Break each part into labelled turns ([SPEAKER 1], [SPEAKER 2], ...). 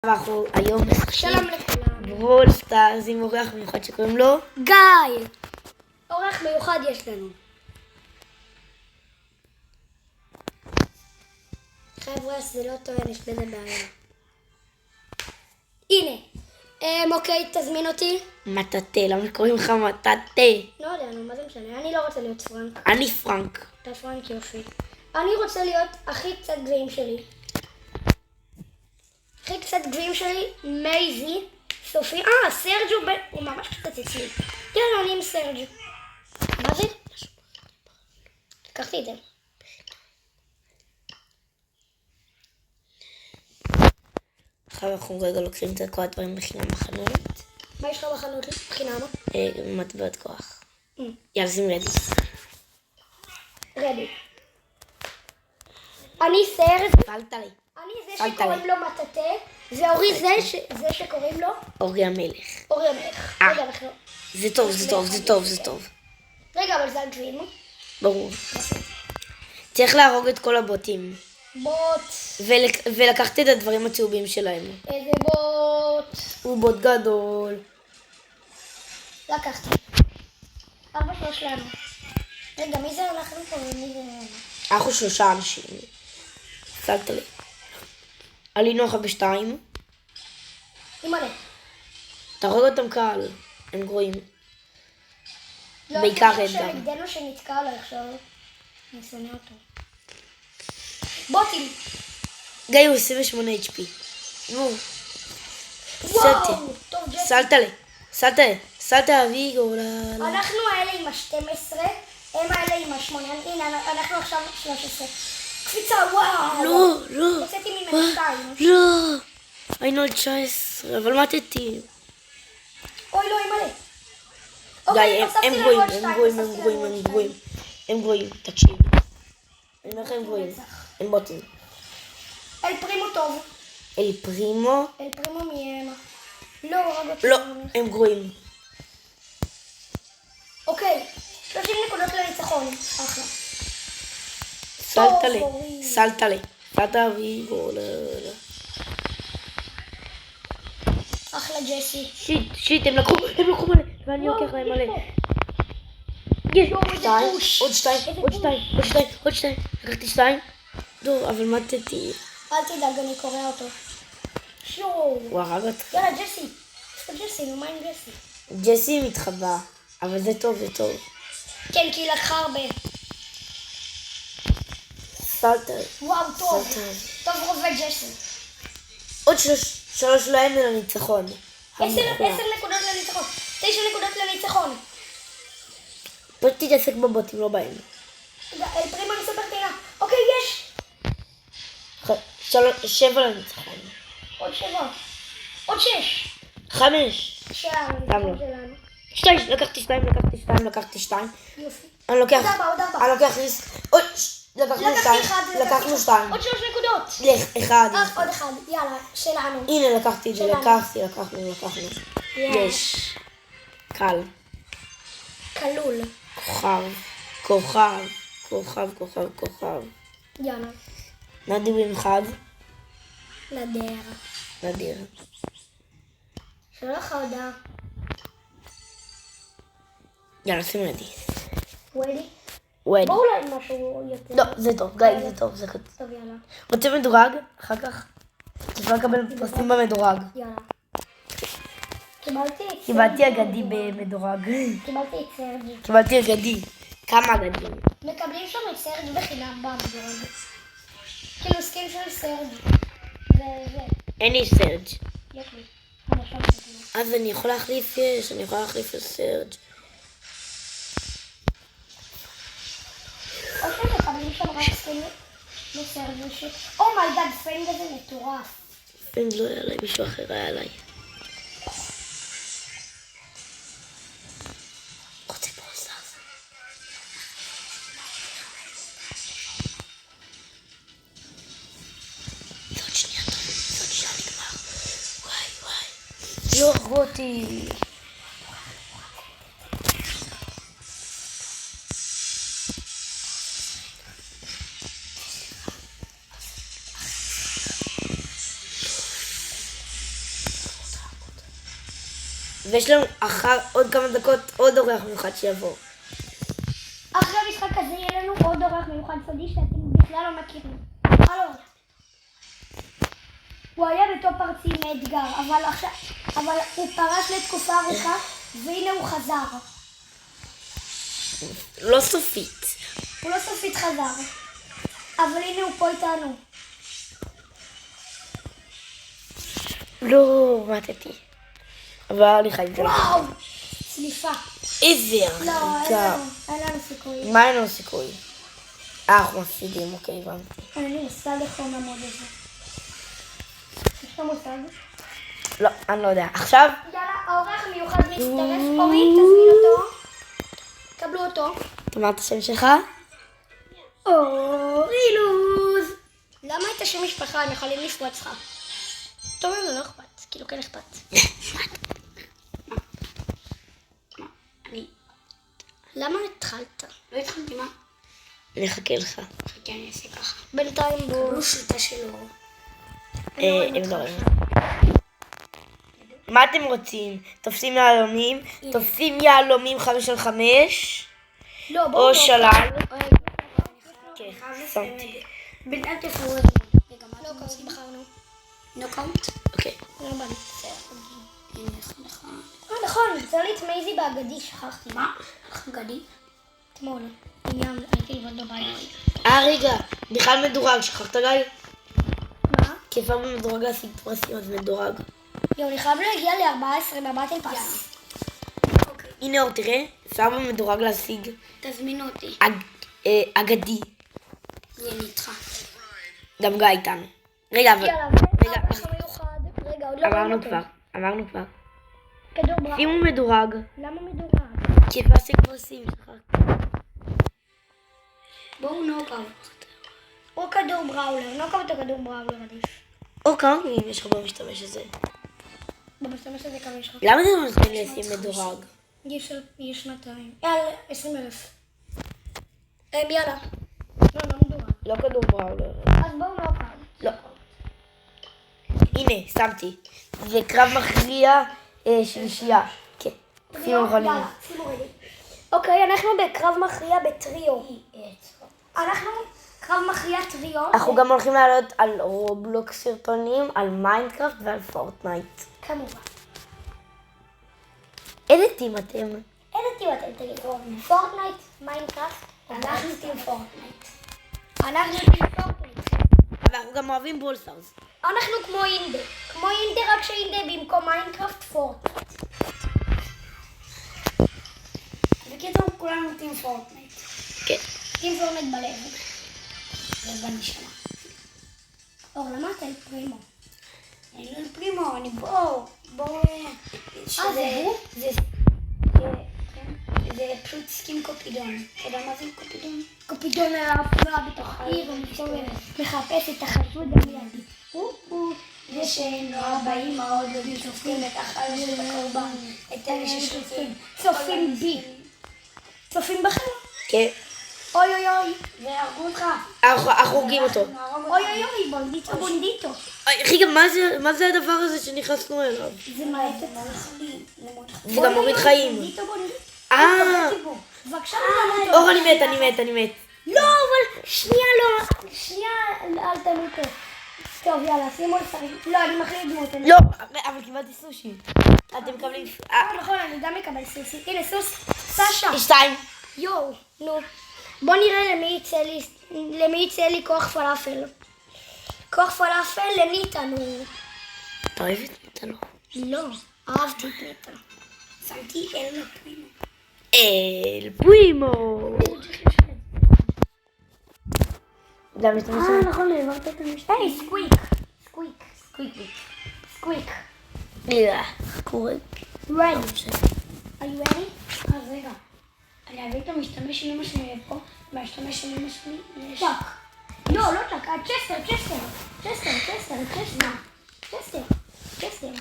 [SPEAKER 1] אנחנו היום משחקים
[SPEAKER 2] שלום לכולם.
[SPEAKER 1] ברול סטארס עם אורח מיוחד שקוראים לו
[SPEAKER 2] גיא. אורח מיוחד יש לנו. חבר'ה, זה לא טוען, יש בזה בעיה. הנה. אוקיי, תזמין אותי.
[SPEAKER 1] מטאטה. למה קוראים לך מטאטה?
[SPEAKER 2] לא יודע, נו, מה זה משנה? אני לא רוצה להיות פרנק.
[SPEAKER 1] אני פרנק.
[SPEAKER 2] אתה פרנק יופי. אני רוצה להיות הכי קצת גרים שלי. הכי קצת גרים שלי, מייזי, סופי. סרג'ו, הוא ממש קצת אצלי. יאללה, אני עם סרג'ו. מה זה? לקחתי את זה.
[SPEAKER 1] עכשיו אנחנו רגע לוקחים את כל הדברים בחינם בחנות.
[SPEAKER 2] מה יש לך בחנות בחינם?
[SPEAKER 1] מטבעות כוח. יאללה, שים רדי.
[SPEAKER 2] רדי. אני סרג'.
[SPEAKER 1] פלת לי.
[SPEAKER 2] אני זה שקוראים לו מטאטה, ואורי זה שקוראים לו
[SPEAKER 1] אורי המלך.
[SPEAKER 2] אורי המלך. רגע, אנחנו...
[SPEAKER 1] זה טוב, זה טוב, זה טוב, זה טוב.
[SPEAKER 2] רגע, אבל זה על גרים.
[SPEAKER 1] ברור. צריך להרוג את כל הבוטים.
[SPEAKER 2] בוט.
[SPEAKER 1] ולקחת את הדברים הצהובים שלהם.
[SPEAKER 2] איזה בוט.
[SPEAKER 1] הוא בוט גדול.
[SPEAKER 2] לקחתי. 4 שלנו. רגע, מי זה אנחנו פה ומי זה...
[SPEAKER 1] אנחנו 3 אנשים. סלת לי. עלינו אחת ב2.
[SPEAKER 2] אימא'לה.
[SPEAKER 1] תהרוג אותם קל. הם גרועים.
[SPEAKER 2] לא,
[SPEAKER 1] בעיקר
[SPEAKER 2] זה
[SPEAKER 1] רד גם.
[SPEAKER 2] שנגדנו שנתקע עליי עכשיו. אני שונא אותו. בוטים.
[SPEAKER 1] גיא הוא 28 HP. נו.
[SPEAKER 2] וואו. טוב, ג'סי.
[SPEAKER 1] סלת אביגו.
[SPEAKER 2] אנחנו האלה עם ה-12, הם האלה עם ה-8. הנה, אנחנו עכשיו 13. קפיצה, וואו.
[SPEAKER 1] לא.
[SPEAKER 2] הוצאתי ממנו 2.
[SPEAKER 1] לא. היינו על 19, אבל מתתי.
[SPEAKER 2] אוי, לא, אימא'לה.
[SPEAKER 1] גיא, הם גרועים. תקשיב. אני אומר לך הם גרועים. הם בוטים.
[SPEAKER 2] אל פרימו טוב.
[SPEAKER 1] אל פרימו?
[SPEAKER 2] אל פרימו מהם. לא, רגע.
[SPEAKER 1] לא, הם גרועים.
[SPEAKER 2] אוקיי, 30 נקודות לניצחון. אחלה.
[SPEAKER 1] סלת אביגו.
[SPEAKER 2] אחלה ג'סי.
[SPEAKER 1] שיט, הם לקחו מלא, ואני לוקח להם מלא. יש, עוד 2. לקחתי 2. לא, אבל מתתי.
[SPEAKER 2] אל תדאג, אני קורא אותו. שואו.
[SPEAKER 1] הוא הרג אותך.
[SPEAKER 2] יאללה, ג'סי. ג'סי, נו, מה עם ג'סי?
[SPEAKER 1] ג'סי מתחבא, אבל זה טוב.
[SPEAKER 2] כן, כי היא לקחה הרבה.
[SPEAKER 1] סלת.
[SPEAKER 2] וואו, טוב. טוב רובה ג'סי.
[SPEAKER 1] עוד 3 להם לניצחון.
[SPEAKER 2] 10 נקודות לניצחון. 9 נקודות לניצחון.
[SPEAKER 1] פשוט תתעסק בבוטים, לא בהם.
[SPEAKER 2] אל פרימו אני סופר טינה. אוקיי, יש.
[SPEAKER 1] 7 לניצחון.
[SPEAKER 2] עוד 7. עוד 6.
[SPEAKER 1] 5.
[SPEAKER 2] שלנו.
[SPEAKER 1] 2, לקחתי 2.
[SPEAKER 2] יופי.
[SPEAKER 1] אני לוקח...
[SPEAKER 2] עוד 4.
[SPEAKER 1] אני לוקח ריסק. לקחנו 2.
[SPEAKER 2] עוד 3 נקודות.
[SPEAKER 1] 1.
[SPEAKER 2] עוד 1. יאללה, שלנו.
[SPEAKER 1] הנה לקחתי את זה, לקחנו. יש. קל.
[SPEAKER 2] כלול.
[SPEAKER 1] כוכב.
[SPEAKER 2] יאללה.
[SPEAKER 1] נדיר עם חד. נדיר.
[SPEAKER 2] שלח הודעה.
[SPEAKER 1] יאללה, שים רדי.
[SPEAKER 2] ודי?
[SPEAKER 1] ודי.
[SPEAKER 2] בואו אולי משהו יותר.
[SPEAKER 1] לא, זה טוב, גיא, זה טוב.
[SPEAKER 2] טוב, יאללה.
[SPEAKER 1] רוצה מדורג? אחר כך? תפעל לקבל פרסים במדורג.
[SPEAKER 2] יאללה. קיבלתי
[SPEAKER 1] אגדי במדורג.
[SPEAKER 2] קיבלתי את סרג'.
[SPEAKER 1] קיבלתי אגדי. כמה אגדים?
[SPEAKER 2] מקבלים שם את סרג' בחינם במדורג. כאילו סקין של סרג'. וזה.
[SPEAKER 1] אין לי סרג'.
[SPEAKER 2] יופי.
[SPEAKER 1] אז אני יכולה להחליף את סרג'.
[SPEAKER 2] או שהם מקבלים שם רק סקין לסרג' אומייגאד, פרנד הזה מטורף.
[SPEAKER 1] פרנד לא היה עליי, מישהו אחר היה עליי. רוצה פרוסס. זאת שנייה נגמר. וואי. יורגו אותי. ויש לנו אחר עוד כמה דקות עוד אורח מיוחד שיבוא.
[SPEAKER 2] אחרי המשחק הזה יהיה לנו עוד אורח מיוחד סודי שאתם בכלל לא מכירים. הלו. הוא היה בטופ ארצי עם אתגר, אבל הוא פרש לתקופה ארוכה, והנה הוא חזר.
[SPEAKER 1] לא סופית.
[SPEAKER 2] הוא לא סופית חזר, אבל הנה הוא פה איתנו.
[SPEAKER 1] לא, מתתי. אבל אני חיים שלך.
[SPEAKER 2] וואו! סליפה.
[SPEAKER 1] איזה
[SPEAKER 2] לא,
[SPEAKER 1] הרגע.
[SPEAKER 2] אין לנו סיכוי.
[SPEAKER 1] מה אין לנו סיכוי? אנחנו מפסידים, אוקיי, הבנתי.
[SPEAKER 2] אין לי מושג איך הוא נעמוד את זה. יש לך מושג?
[SPEAKER 1] לא, אני לא יודע. עכשיו?
[SPEAKER 2] יאללה, האורח המיוחד מצטרף. אורי, תזמין אותו. קבלו אותו.
[SPEAKER 1] מה את השם שלך?
[SPEAKER 2] אורי לוז. למה את השם משפחה? הם יכולים לפרוץ לך. טוב, לא אכפת. כאילו כן אכפת. למה התחלת?
[SPEAKER 3] לא התחלתי, מה?
[SPEAKER 1] אני אחכה לך.
[SPEAKER 3] חכה, אני אעשה ככה.
[SPEAKER 2] בינתיים בואו.
[SPEAKER 3] קבלו שליטה שלו.
[SPEAKER 1] הם לא רואים. מה אתם רוצים? תופסים יהלומים? תופסים יהלומים 5-5?
[SPEAKER 2] לא, בואו.
[SPEAKER 1] או שלל? כן, שמתי.
[SPEAKER 3] בינתיים תפרו את רגע, מה אתם
[SPEAKER 2] נוקאוט בחרנו.
[SPEAKER 3] נוקאוט?
[SPEAKER 1] אוקיי.
[SPEAKER 2] לא בא לי.
[SPEAKER 3] הנה, לך.
[SPEAKER 2] נכון, יצא לי את מייזי באגדי, שכחתי.
[SPEAKER 3] מה? גדי?
[SPEAKER 2] אתמול. הייתי לבד בבית.
[SPEAKER 1] רגע, בכלל מדורג, שכחת גיא?
[SPEAKER 2] מה?
[SPEAKER 1] כי אפשר במדורג להשיג פרסים, אז מדורג.
[SPEAKER 2] יואו, אני חייב להגיע ל-14 בבטל פאס.
[SPEAKER 1] הנה אור, תראה, אפשר במדורג להשיג
[SPEAKER 3] תזמינו אותי.
[SPEAKER 1] אגדי.
[SPEAKER 3] אני איתך.
[SPEAKER 1] גם גיא איתנו. רגע, אבל...
[SPEAKER 2] יאללה,
[SPEAKER 1] רגע,
[SPEAKER 2] והאורח המיוחד. רגע, עוד לא
[SPEAKER 1] אמרנו כבר.
[SPEAKER 2] כדור ברק.
[SPEAKER 1] שימו מדורג,
[SPEAKER 2] למה מדורג?
[SPEAKER 1] כי אפשר להשיג פרסים, שכחת.
[SPEAKER 3] בואו נוקאוט.
[SPEAKER 2] או כדור בראולר. נוקאוט או כדור בראולר עדיף.
[SPEAKER 1] או כמה מילים יש לך במשתמש הזה?
[SPEAKER 2] במשתמש הזה כמה יש לך?
[SPEAKER 1] למה זה לא נותן לי לשים מדורג?
[SPEAKER 2] יש שנתיים. יאללה, 20,000. יאללה. לא מדורג.
[SPEAKER 1] לא כדור בראולר.
[SPEAKER 2] אז בואו נוקאוט.
[SPEAKER 1] לא. הנה, שמתי. זה קרב מכריע שלישייה. כן. שימו יכולים.
[SPEAKER 2] יאללה, שימו רגע. אוקיי, אנחנו בקרב מכריע בטריו. אנחנו קרב מכריע טריו.
[SPEAKER 1] אנחנו גם הולכים לעלות על רובלוקס סרטונים, על מיינקראפט ועל פורטנייט.
[SPEAKER 2] כמובן.
[SPEAKER 1] איזה טים אתם?
[SPEAKER 2] איזה טים אתם תגידו? פורטנייט, מיינקראפט? אנחנו טים פורטנייט. אנחנו טים פורטנייט.
[SPEAKER 1] אבל אנחנו גם אוהבים בולסארס.
[SPEAKER 2] אנחנו כמו אינדה. כמו אינדה, רק שאינדה במקום מיינקראפט פורטנייט.
[SPEAKER 3] בקיצור, כולנו טים פורטנייט.
[SPEAKER 1] כן.
[SPEAKER 2] טים פורטנייט בלב.
[SPEAKER 3] זה בנשמה.
[SPEAKER 2] אור, למה אתה אל פרימו?
[SPEAKER 3] אני לא פרימו, אני בואו.
[SPEAKER 2] זה הוא?
[SPEAKER 3] זה פשוט סקין קופידון. אתה יודע מה זה קופידון?
[SPEAKER 2] קופידון על ההפרעה בתוך העיר ומחפש את החשוד המיידי.
[SPEAKER 3] זה שאין הבאים מאוד גדולים שופטים את החלש של הקורבן, את אלה ששופטים.
[SPEAKER 2] צופים בי. צופים בכם?
[SPEAKER 1] כן.
[SPEAKER 2] אוי אוי אוי.
[SPEAKER 3] והרגו אותך.
[SPEAKER 1] אנחנו הורגים אותו.
[SPEAKER 2] אוי אוי אוי, בונדיטו בונדיטו.
[SPEAKER 1] רגע, מה זה הדבר הזה שנכנסנו אליו?
[SPEAKER 2] זה מעט את
[SPEAKER 1] זה גם מוריד חיים.
[SPEAKER 2] בונדיטו בונדיטו. בבקשה,
[SPEAKER 1] אור, אני מת.
[SPEAKER 2] לא, אבל שנייה לא. שנייה, אל תמותו. טוב, יאללה, שימו לשרים. לא, אני מחליט דמות.
[SPEAKER 1] לא, אבל קיבלתי סושי. אתם מקבלים...
[SPEAKER 2] נכון, אני גם מקבל סוסי. הנה, סוס. סשה.
[SPEAKER 1] 2.
[SPEAKER 2] יואו, נו. בוא נראה למי יצא לי כוח פלאפל. כוח פלאפל לניטה, נו.
[SPEAKER 1] אתה אוהב את ניטה, לא?
[SPEAKER 2] לא, אהבתי את ניטה.
[SPEAKER 3] שמתי אל פרימו.
[SPEAKER 1] אל פרימו. גם יש לנו
[SPEAKER 2] נכון, העברת את המשטר. היי, סקוויק. סקוויק.
[SPEAKER 1] קורק.
[SPEAKER 2] ready. are you ready?
[SPEAKER 3] אז רגע. אני אביא את המשתמש של אמא שלי לפה, והמשתמש של אמא שלי יש...
[SPEAKER 2] טאק. לא טאק, צ'סטר.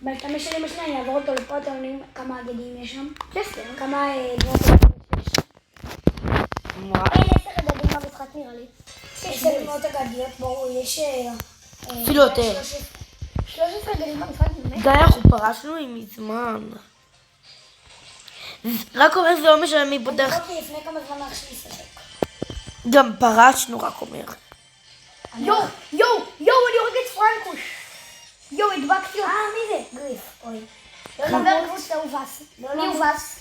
[SPEAKER 3] בהשתמש של אמא שלי אני אעבור אותו לפה, אתם יודעים כמה אגדים יש שם?
[SPEAKER 2] צ'סטר.
[SPEAKER 3] כמה דמות יש?
[SPEAKER 1] מה?
[SPEAKER 2] אין 10 אגדים במשחק נראה לי.
[SPEAKER 3] 10 דמות אגדיות, ברור, יש...
[SPEAKER 1] אפילו יותר.
[SPEAKER 2] 13 אגדים במשחק באמת.
[SPEAKER 1] די, אנחנו פרשנו עם מזמן. רק אומר זה לא משנה מי פותח.
[SPEAKER 3] אותי לפני כמה זמן אח שלי שיחק.
[SPEAKER 1] גם פרשנו, רק אומר.
[SPEAKER 2] יואו, אני הורג את פרנקוש. יואו, הדבקתי אותו.
[SPEAKER 3] מי זה? גריף. אוי.
[SPEAKER 2] חבר קבוצה הובס. מי הובס?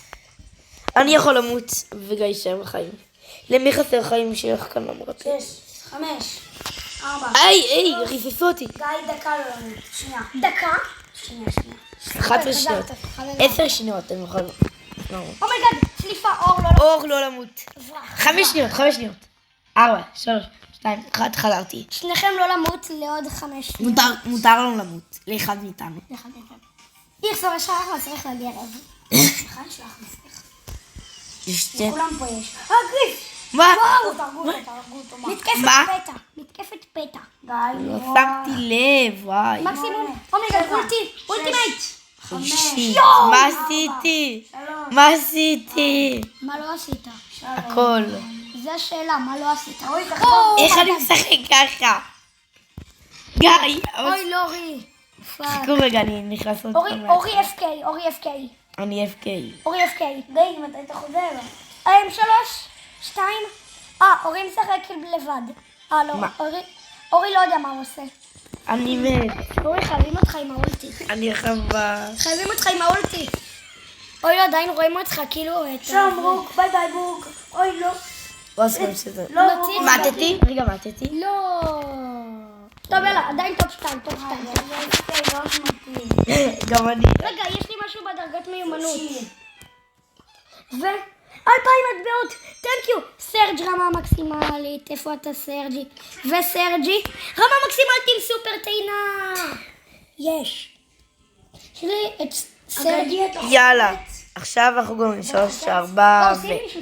[SPEAKER 1] אני יכול למות וגיא יישאר בחיים. למי חסר חיים שילך כאן למרות?
[SPEAKER 3] 6, 5, 4.
[SPEAKER 1] היי, ריססו אותי.
[SPEAKER 3] גיא, דקה לא למות. שנייה.
[SPEAKER 2] דקה?
[SPEAKER 3] שנייה.
[SPEAKER 1] 11 שניות. 10 שניות, אני יכול...
[SPEAKER 2] אומייגאד, צליפה אור לא
[SPEAKER 1] אור לא למות. 5 שניות. 4, 3, 2, 1, חזרתי.
[SPEAKER 2] שניכם לא למות לעוד 5 שניות.
[SPEAKER 1] מותר לנו למות, לאחד מאיתנו.
[SPEAKER 2] איכס, אבל שאנחנו צריך להגיע אליו.
[SPEAKER 3] אחד שלח מסך.
[SPEAKER 1] יש שתי...
[SPEAKER 3] כולם פה יש. גריף.
[SPEAKER 1] מה?
[SPEAKER 3] תהרגו אותו.
[SPEAKER 1] מה?
[SPEAKER 2] מתקפת פתע.
[SPEAKER 3] גיא,
[SPEAKER 1] לא שמתי לב, וואי.
[SPEAKER 2] מקסימום, אומייגאד, אולטימייט.
[SPEAKER 3] 5.
[SPEAKER 1] מה עשיתי? מה עשיתי?
[SPEAKER 2] מה לא עשית?
[SPEAKER 1] הכל.
[SPEAKER 2] זו השאלה, מה לא עשית?
[SPEAKER 3] אוי, תחזור.
[SPEAKER 1] איך אני משחק ככה? גיא,
[SPEAKER 2] אוי, לורי.
[SPEAKER 1] חכו רגע, אני נכנס עוד פעם.
[SPEAKER 2] אורי FK.
[SPEAKER 1] אני FK.
[SPEAKER 2] אורי FK.
[SPEAKER 3] גיא, מתי אתה חוזר?
[SPEAKER 2] 3, 2. אורי משחק לבד. לא.
[SPEAKER 1] מה?
[SPEAKER 2] אורי לא יודע מה הוא עושה.
[SPEAKER 1] אני מת.
[SPEAKER 2] אורי, חייבים אותך עם האולטי.
[SPEAKER 1] אני חווה.
[SPEAKER 2] חייבים אותך עם האולטי. אוי, לא, עדיין רואים אותך כאילו את...
[SPEAKER 3] שלום ברוק, ביי ביי ברוק. אוי, לא.
[SPEAKER 1] לא עושים שזה.
[SPEAKER 3] לא,
[SPEAKER 2] נוציא-
[SPEAKER 1] מתתי? רגע, מתתי.
[SPEAKER 2] לא. טוב, יאללה, עדיין טופ 2.
[SPEAKER 1] גם אני.
[SPEAKER 2] רגע, יש לי משהו בדרגת מיומנות. 2,000 מטבעות, תנק יו. סרג' רמה מקסימלית, איפה אתה סרג'י? וסרג'י, רמה מקסימלית עם סופר טעינה. יש לי את סרג'י.
[SPEAKER 1] יאללה. עכשיו אנחנו גומרים 3, 4
[SPEAKER 2] עושים מישהו